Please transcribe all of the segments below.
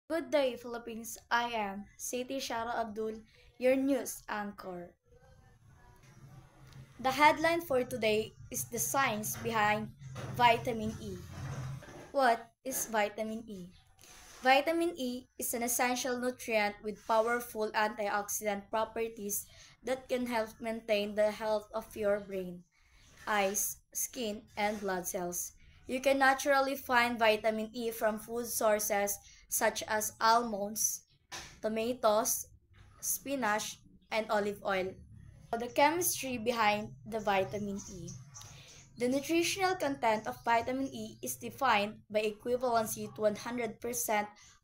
Good day, Philippines. I am Siti Shara Abdul, your news anchor. The headline for today is the science behind vitamin E. What is vitamin E? Vitamin E is an essential nutrient with powerful antioxidant properties that can help maintain the health of your brain, eyes, skin, and blood cells. You can naturally find vitamin E from food sources such as almonds, tomatoes, spinach, and olive oil. The chemistry behind the vitamin E. The nutritional content of vitamin E is defined by equivalency to 100%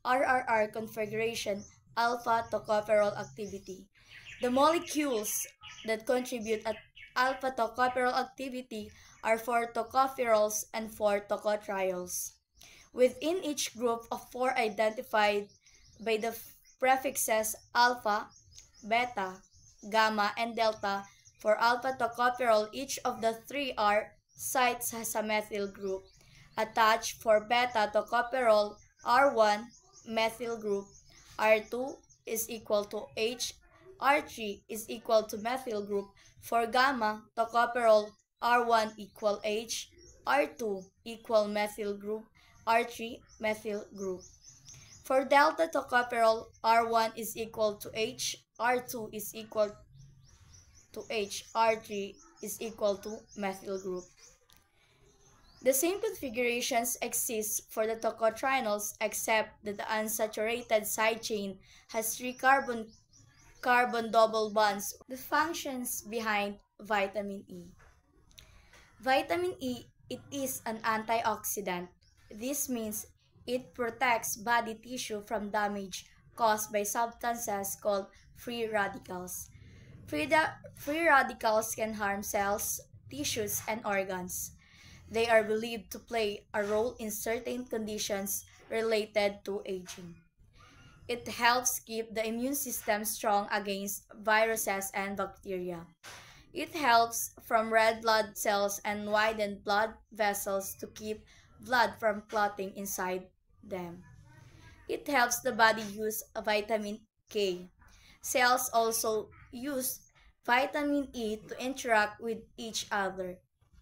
RRR configuration alpha tocopherol activity. The molecules that contribute at alpha tocopherol activity are 4 tocopherols and 4 tocotriols. Within each group of 4 identified by the prefixes alpha, beta, gamma, and delta, for alpha tocopherol, each of the 3R sites has a methyl group. Attached for beta tocopherol, R1 methyl group, R2 is equal to H, R3 is equal to methyl group. For gamma tocopherol, R1 equal H, R2 equal methyl group, R3 methyl group. For delta tocopherol, R1 is equal to H, R2 is equal to H, R3 is equal to methyl group. The same configurations exist for the tocotrienols except that the unsaturated side chain has 3 carbon double bonds. The functions behind vitamin E. Vitamin E, it is an antioxidant. This means it protects body tissue from damage caused by substances called free radicals. Free radicals can harm cells, tissues, and organs. They are believed to play a role in certain conditions related to aging. It helps keep the immune system strong against viruses and bacteria. It helps from red blood cells and widened blood vessels to keep blood from clotting inside them. It helps the body use vitamin K. Cells also use vitamin E to interact with each other.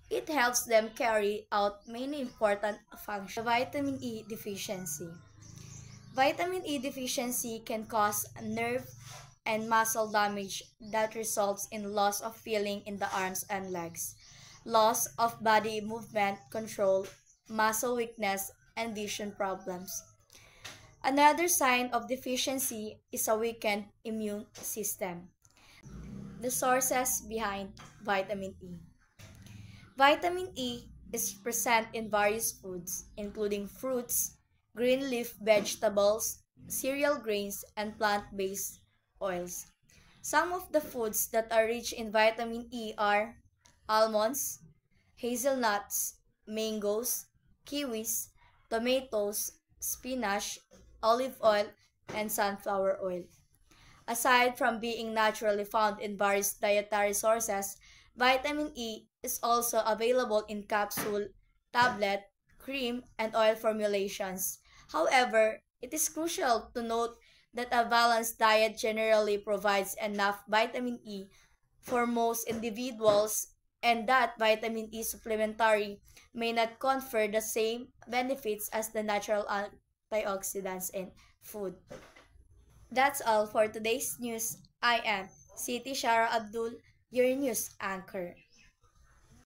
It helps them carry out many important functions. Vitamin E deficiency. Vitamin E deficiency can cause nerve and muscle damage that results in loss of feeling in the arms and legs, loss of body movement control, muscle weakness, and vision problems. Another sign of deficiency is a weakened immune system. The sources behind vitamin E. Vitamin E is present in various foods, including fruits, green leaf vegetables, cereal grains, and plant-based oils. Some of the foods that are rich in vitamin E are almonds, hazelnuts, mangoes, kiwis, tomatoes, spinach, olive oil, and sunflower oil. Aside from being naturally found in various dietary sources, vitamin E is also available in capsule, tablet, cream, and oil formulations. However, it is crucial to note that a balanced diet generally provides enough vitamin E for most individuals and that vitamin E supplementary may not confer the same benefits as the natural antioxidants in food. That's all for today's news. I am Siti Shara Abdul, your news anchor.